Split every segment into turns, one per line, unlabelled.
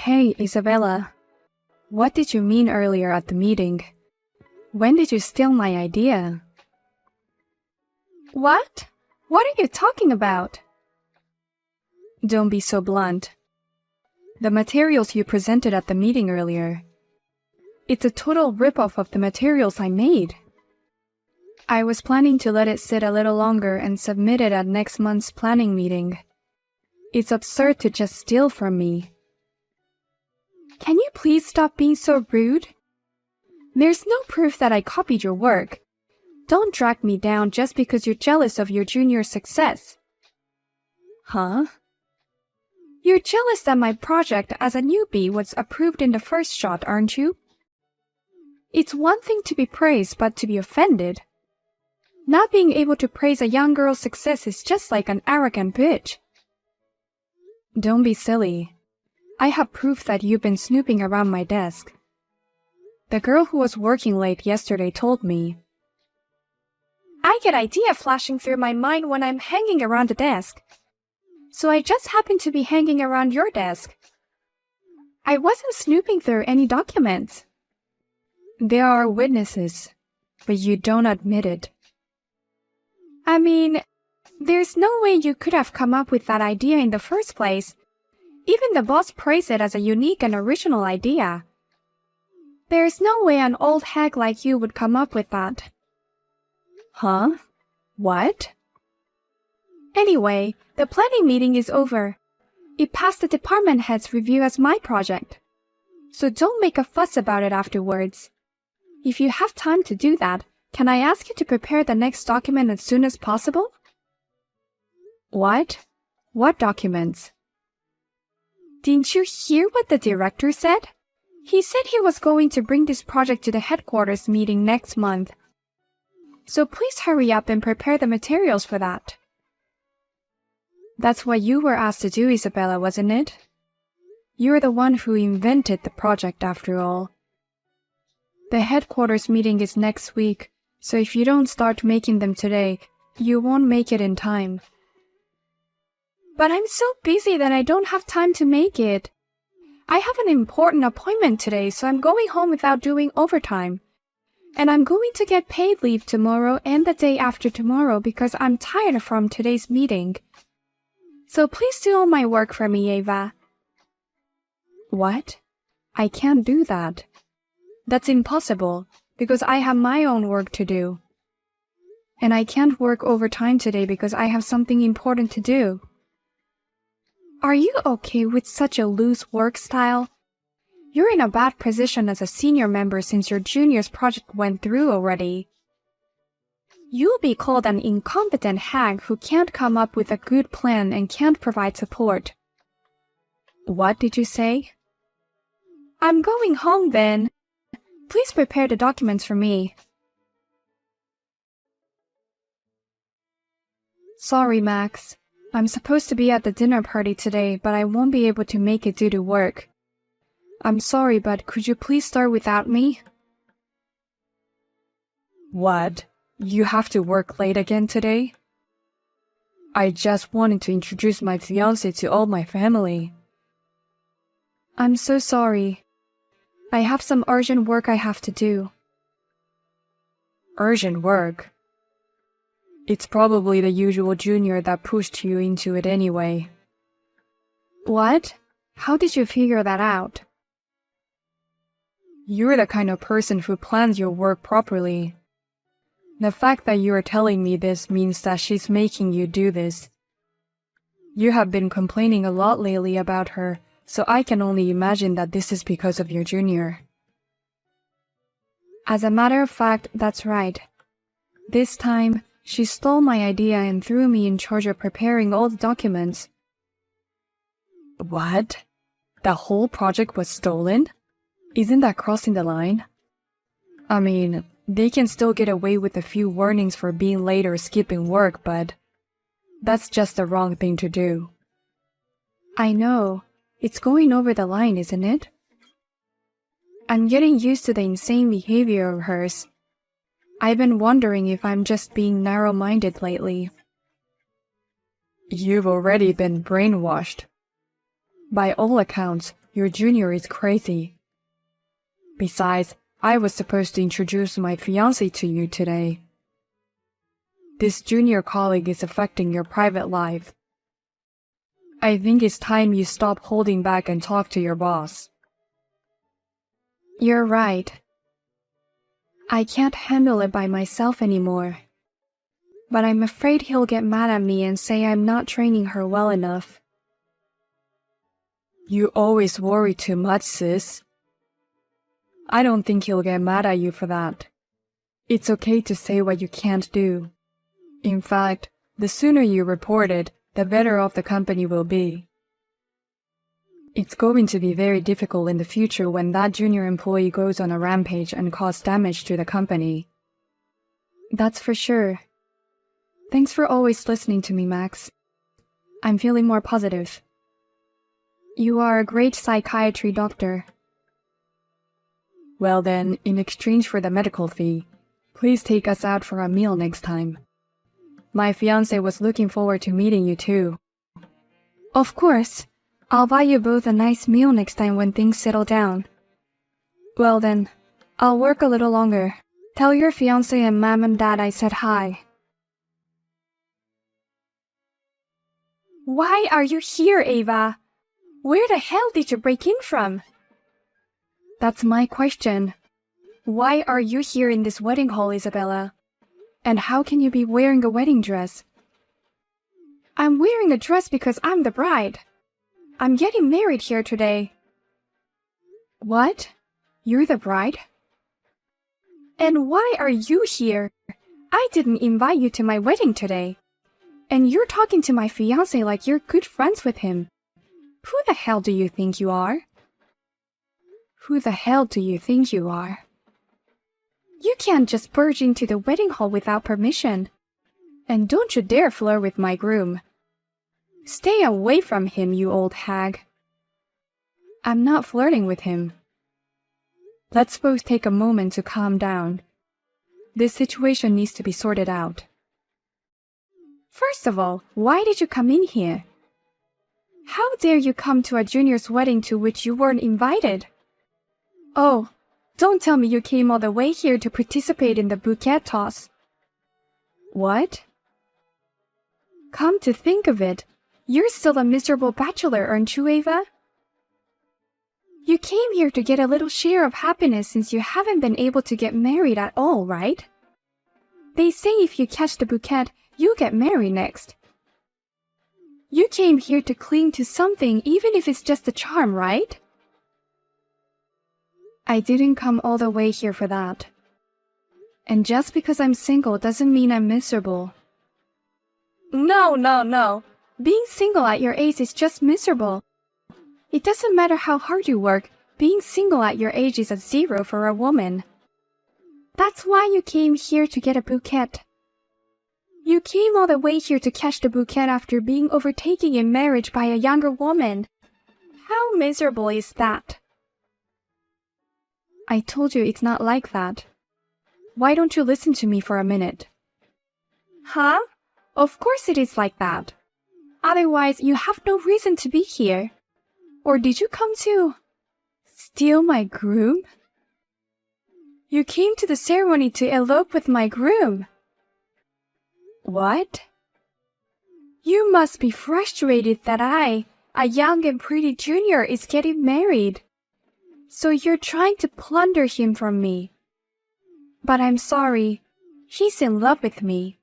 Hey, Isabella. What did you mean earlier at the meeting? When did you steal my idea? What? What are you talking about? Don't be so blunt. The materials you presented at the meeting earlier. It's a total rip-off of the materials I made. I was planning to let it sit a little longer and submit it at next month's planning meeting. It's absurd to just steal from me. Can you please stop being so rude? There's no proof that I copied your work. Don't drag me down just because you're jealous of your junior's success. Huh? You're jealous that my project as a newbie was approved in the first shot, aren't you? It's one thing to be praised, but to be offended. Not being able to praise a young girl's success is just like an arrogant bitch. Don't be silly. I have proof that you've been snooping around my desk. The girl who was working late yesterday told me. I get ideas flashing through my mind when I'm hanging around the desk. So I just happened to be hanging around your desk. I wasn't snooping through any documents. There are witnesses, but you don't admit it. I mean, there's no way you could have come up with that idea in the first place. Even the boss praised it as a unique and original idea. There's no way an old hag like you would come up with that. Huh? What? Anyway, the planning meeting is over. It passed the department head's review as my project. So don't make a fuss about it afterwards. If you have time to do that, can I ask you to prepare the next document as soon as possible? What? What documents? Didn't you hear what the director said? He said he was going to bring this project to the headquarters meeting next month. So please hurry up and prepare the materials for that. That's what you were asked to do, Isabella, wasn't it? You're the one who invented the project after all. The headquarters meeting is next week, so if you don't start making them today, you won't make it in time. But I'm so busy that I don't have time to make it. I have an important appointment today, so I'm going home without doing overtime. And I'm going to get paid leave tomorrow and the day after tomorrow because I'm tired from today's meeting. So please do all my work for me, Ava. What? I can't do that. That's impossible, because I have my own work to do. And I can't work overtime today because I have something important to do. Are you okay with such a loose work style? You're in a bad position as a senior member since your junior's project went through already. You'll be called an incompetent hag who can't come up with a good plan and can't provide support. What did you say? I'm going home then. Please prepare the documents for me. Sorry, Max. I'm supposed to be at the dinner party today, but I won't be able to make it due to work. I'm sorry, but could you please start without me? What? You have to work late again today? I just wanted to introduce my fiancée to all my family. I'm so sorry. I have some urgent work I have to do. Urgent work? It's probably the usual junior that pushed you into it anyway. What? How did you figure that out? You're the kind of person who plans your work properly. The fact that you are telling me this means that she's making you do this. You have been complaining a lot lately about her, so I can only imagine that this is because of your junior. As a matter of fact, that's right. This time, she stole my idea and threw me in charge of preparing all the documents. What? The whole project was stolen? Isn't that crossing the line? I mean, they can still get away with a few warnings for being late or skipping work, but that's just the wrong thing to do. I know. It's going over the line, isn't it? I'm getting used to the insane behavior of hers. I've been wondering if I'm just being narrow-minded lately. You've already been brainwashed. By all accounts, Your junior is crazy. Besides, I was supposed to introduce my fiancée to you today. This junior colleague is affecting your private life. I think it's time you stop holding back and talk to your boss. You're right. I can't handle it by myself anymore. But I'm afraid he'll get mad at me and say I'm not training her well enough. You always worry too much, sis. I don't think he'll get mad at you for that. It's okay to say what you can't do. In fact, the sooner you report it, the better off the company will be. It's going to be very difficult in the future when that junior employee goes on a rampage and causes damage to the company. That's for sure. Thanks for always listening to me, Max. I'm feeling more positive. You are a great psychiatry doctor. Well then, in exchange for the medical fee, please take us out for a meal next time. My fiancé was looking forward to meeting you too. Of course. I'll buy you both a nice meal next time when things settle down. Well then, I'll work a little longer. Tell your fiancé and Mom and Dad I said hi. Why are you here, Ava? Where the hell did you break in from? That's my question. Why are you here in this wedding hall, Isabella? And how can you be wearing a wedding dress? I'm wearing a dress because I'm the bride. I'm getting married here today. What? You're the bride? And why are you here? I didn't invite you to my wedding today. And you're talking to my fiancé like you're good friends with him. Who the hell do you think you are? Who the hell do you think you are? You can't just barge into the wedding hall without permission. And don't you dare flirt with my groom. Stay away from him, you old hag. I'm not flirting with him. Let's both take a moment to calm down. This situation needs to be sorted out. First of all, why did you come in here? How dare you come to a junior's wedding to which you weren't invited? Oh, don't tell me you came all the way here to participate in the bouquet toss. What? Come to think of it, you're still a miserable bachelor, aren't you, Ava? You came here to get a little share of happiness since you haven't been able to get married at all, right? They say if you catch the bouquet, you get married next. You came here to cling to something even if it's just a charm, right? I didn't come all the way here for that. And just because I'm single doesn't mean I'm miserable. No. Being single at your age is just miserable. It doesn't matter how hard you work, being single at your age is a zero for a woman. That's why you came here to get a bouquet. You came all the way here to catch the bouquet after being overtaken in marriage by a younger woman. How miserable is that? I told you it's not like that. Why don't you listen to me for a minute? Huh? Of course it is like that. Otherwise, you have no reason to be here. Or did you come to steal my groom? You came to the ceremony to elope with my groom. What? You must be frustrated that I, a young and pretty junior, is getting married. So you're trying to plunder him from me. But I'm sorry, he's in love with me.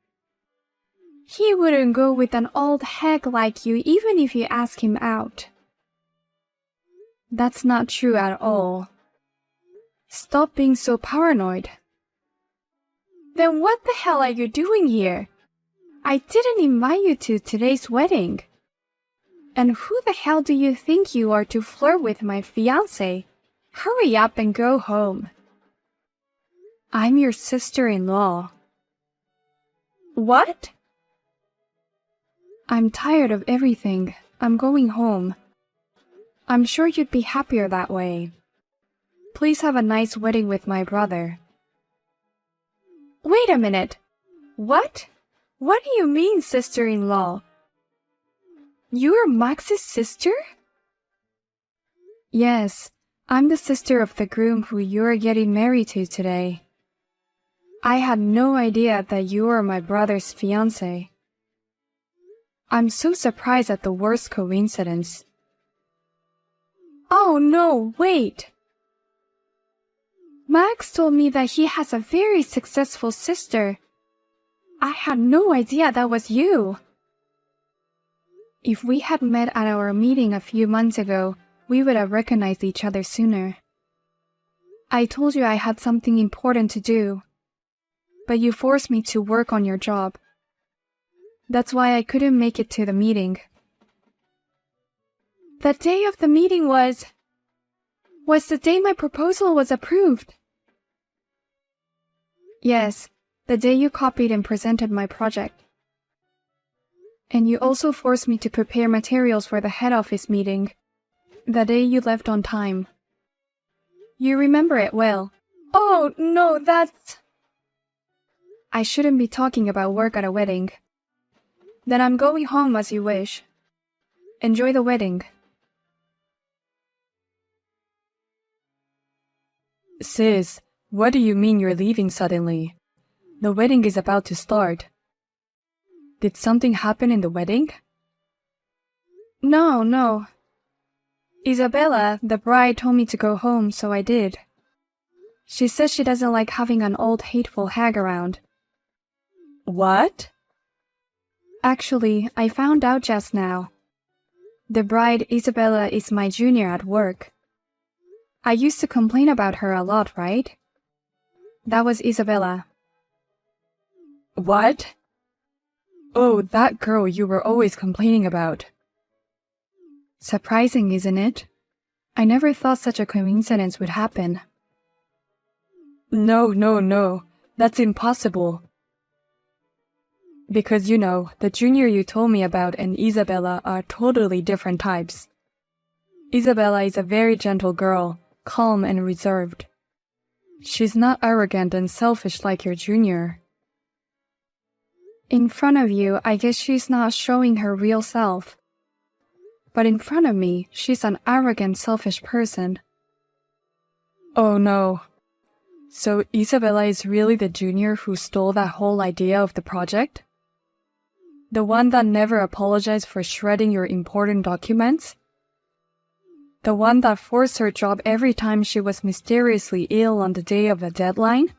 He wouldn't go with an old hag like you even if you ask him out. That's not true at all. Stop being so paranoid. Then what the hell are you doing here? I didn't invite you to today's wedding. And who the hell do you think you are to flirt with my fiancé? Hurry up and go home. I'm your sister-in-law. What? I'm tired of everything. I'm going home. I'm sure you'd be happier that way. Please have a nice wedding with my brother. Wait a minute. What? What do you mean, sister-in-law? You're Max's sister? Yes, I'm the sister of the groom who you're getting married to today. I had no idea that you were my brother's fiancée. I'm so surprised at the worst coincidence. Oh no, wait! Max told me that he has a very successful sister. I had no idea that was you. If we had met at our meeting a few months ago, we would have recognized each other sooner. I told you I had something important to do, but you forced me to work on your job. That's why I couldn't make it to the meeting. The day of the meeting was the day my proposal was approved. Yes, the day you copied and presented my project. And you also forced me to prepare materials for the head office meeting, the day you left on time. You remember it well. Oh, no, that's... I shouldn't be talking about work at a wedding. Then I'm going home as you wish. Enjoy the wedding.
Sis, what do you mean you're leaving suddenly? The wedding is about to start. Did something happen in the wedding?
No. Isabella, the bride, told me to go home, so I did. She says she doesn't like having an old hateful hag around.
What?
Actually, I found out just now. The bride, Isabella, is my junior at work. I used to complain about her a lot, right? That was Isabella.
What? Oh, that girl you were always complaining about.
Surprising, isn't it? I never thought such a coincidence would happen.
No. That's impossible. Because the junior you told me about and Isabella are totally different types. Isabella is a very gentle girl, calm and reserved. She's not arrogant and selfish like your junior.
In front of you, I guess she's not showing her real self. But in front of me, she's an arrogant, selfish person.
Oh no. So Isabella is really the junior who stole that whole idea of the project? The one that never apologized for shredding your important documents? The one that forced her job every time she was mysteriously ill on the day of the deadline?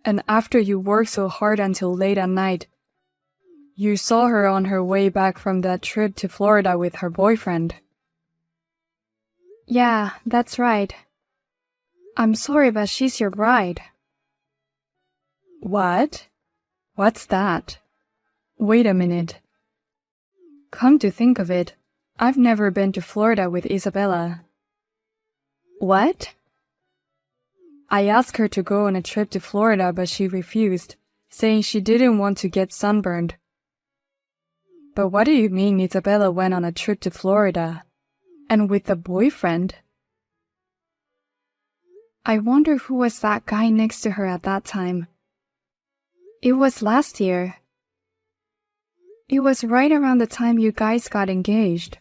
And after you worked so hard until late at night, you saw her on her way back from that trip to Florida with her boyfriend.
Yeah, that's right. I'm sorry, but she's your bride.
What? What's that? Wait a minute. Come to think of it, I've never been to Florida with Isabella.
What?
I asked her to go on a trip to Florida, but she refused, saying she didn't want to get sunburned. But what do you mean Isabella went on a trip to Florida? And with a boyfriend?
I wonder who was that guy next to her at that time. It was last year. It was right around the time you guys got engaged.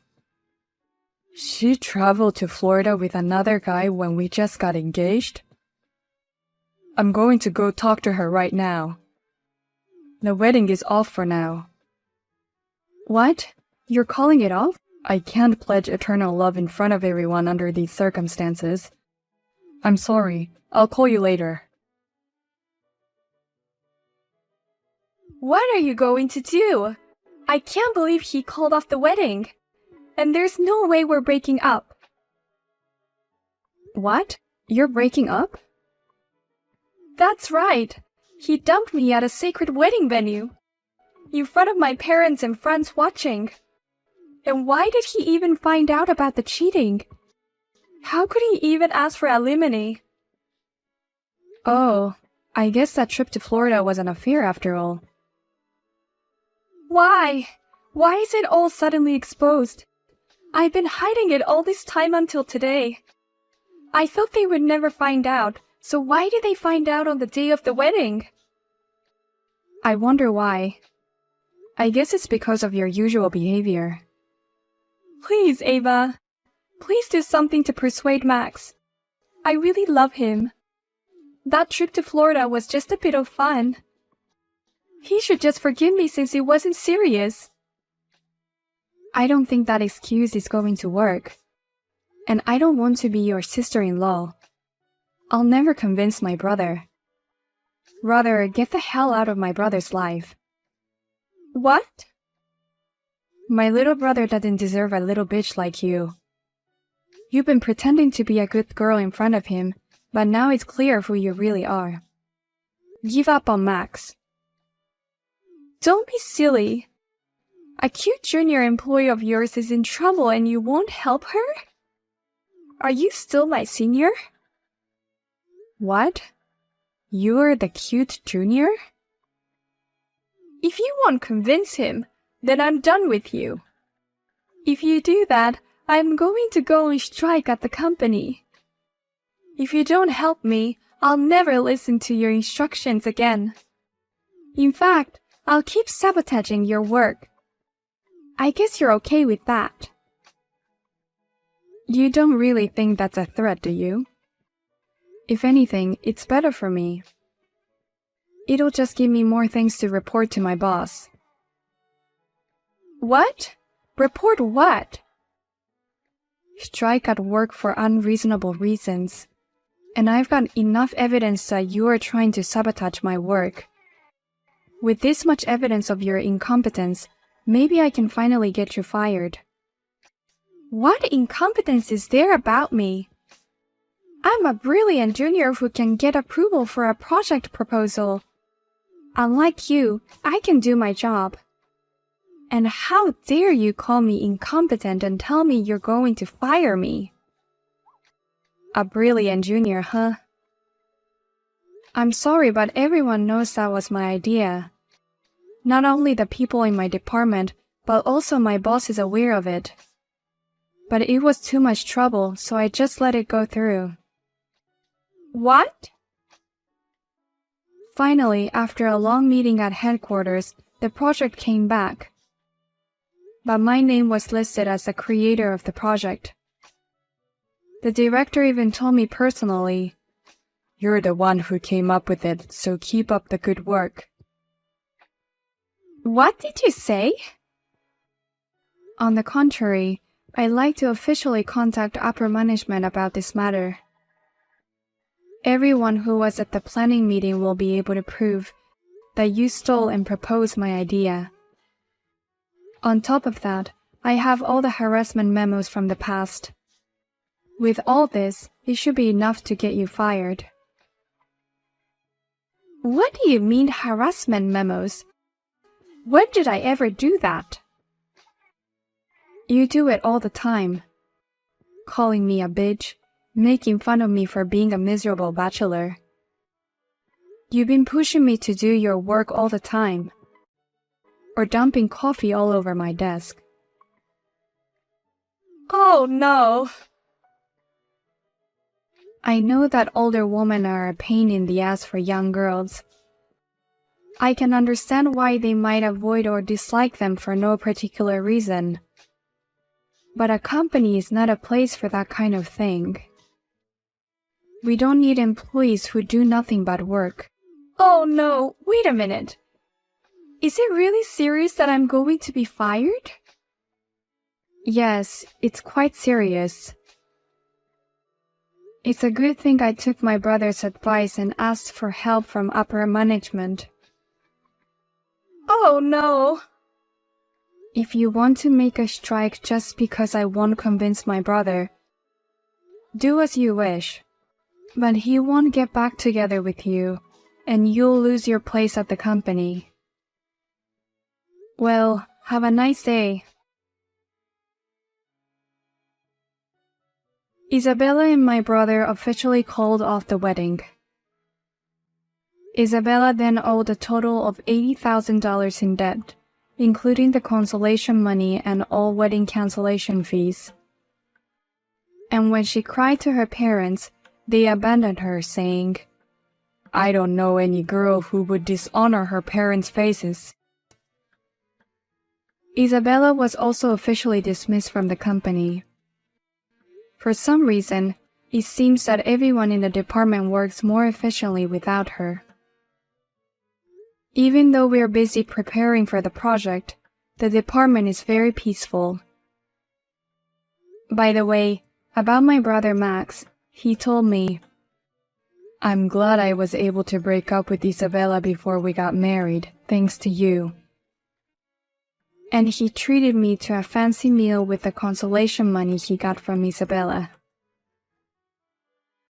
She traveled to Florida with another guy when we just got engaged? I'm going to go talk to her right now. The wedding is off for now.
What? You're calling it off?
I can't pledge eternal love in front of everyone under these circumstances. I'm sorry. I'll call you later.
What are you going to do? I can't believe he called off the wedding. And there's no way we're breaking up. What? You're breaking up? That's right. He dumped me at a sacred wedding venue. In front of my parents and friends watching. And why did he even find out about the cheating? How could he even ask for alimony?
Oh, I guess that trip to Florida was an affair after all.
Why? Why is it all suddenly exposed? I've been hiding it all this time until today. I thought they would never find out, so why did they find out on the day of the wedding?
I wonder why. I guess it's because of your usual behavior.
Please, Ava. Please do something to persuade Max. I really love him. That trip to Florida was just a bit of fun. He should just forgive me since it wasn't serious. I don't think that excuse is going to work. And I don't want to be your sister-in-law. I'll never convince my brother. Rather, get the hell out of my brother's life. What? My little brother doesn't deserve a little bitch like you. You've been pretending to be a good girl in front of him, but now it's clear who you really are. Give up on Max. Don't be silly. A cute junior employee of yours is in trouble and you won't help her? Are you still my senior? What? You're the cute junior? If you won't convince him, then I'm done with you. If you do that, I'm going to go on strike at the company. If you don't help me, I'll never listen to your instructions again. In fact, I'll keep sabotaging your work. I guess you're okay with that. You don't really think that's a threat, do you? If anything, it's better for me. It'll just give me more things to report to my boss. What? Report what? Strike at work for unreasonable reasons. And I've got enough evidence that you are trying to sabotage my work. With this much evidence of your incompetence, maybe I can finally get you fired. What incompetence is there about me? I'm a brilliant junior who can get approval for a project proposal. Unlike you, I can do my job. And how dare you call me incompetent and tell me you're going to fire me? A brilliant junior, huh? I'm sorry, but everyone knows that was my idea. Not only the people in my department, but also my boss is aware of it. But it was too much trouble, so I just let it go through. What? Finally, after a long meeting at headquarters, the project came back. But my name was listed as the creator of the project. The director even told me personally, "You're the one who came up with it, so keep up the good work." What did you say? On the contrary, I'd like to officially contact upper management about this matter. Everyone who was at the planning meeting will be able to prove that you stole and proposed my idea. On top of that, I have all the harassment memos from the past. With all this, it should be enough to get you fired. What do you mean harassment memos? When did I ever do that? You do it all the time. Calling me a bitch, making fun of me for being a miserable bachelor. You've been pushing me to do your work all the time. Or dumping coffee all over my desk. Oh no! I know that older women are a pain in the ass for young girls. I can understand why they might avoid or dislike them for no particular reason. But a company is not a place for that kind of thing. We don't need employees who do nothing but work. Oh no, wait a minute. Is it really serious that I'm going to be fired? Yes, it's quite serious. It's a good thing I took my brother's advice and asked for help from upper management. Oh no! If you want to make a strike just because I won't convince my brother, do as you wish. But he won't get back together with you, and you'll lose your place at the company. Well, have a nice day. Isabella and my brother officially called off the wedding. Isabella then owed a total of $80,000 in debt, including the consolation money and all wedding cancellation fees. And when she cried to her parents, they abandoned her, saying, "I don't know any girl who would dishonor her parents' faces." Isabella was also officially dismissed from the company. For some reason, it seems that everyone in the department works more efficiently without her. Even though we are busy preparing for the project, the department is very peaceful. By the way, about my brother Max, he told me,
I'm glad I was able to break up with Isabella before we got married, thanks to you.
And he treated me to a fancy meal with the consolation money he got from Isabella.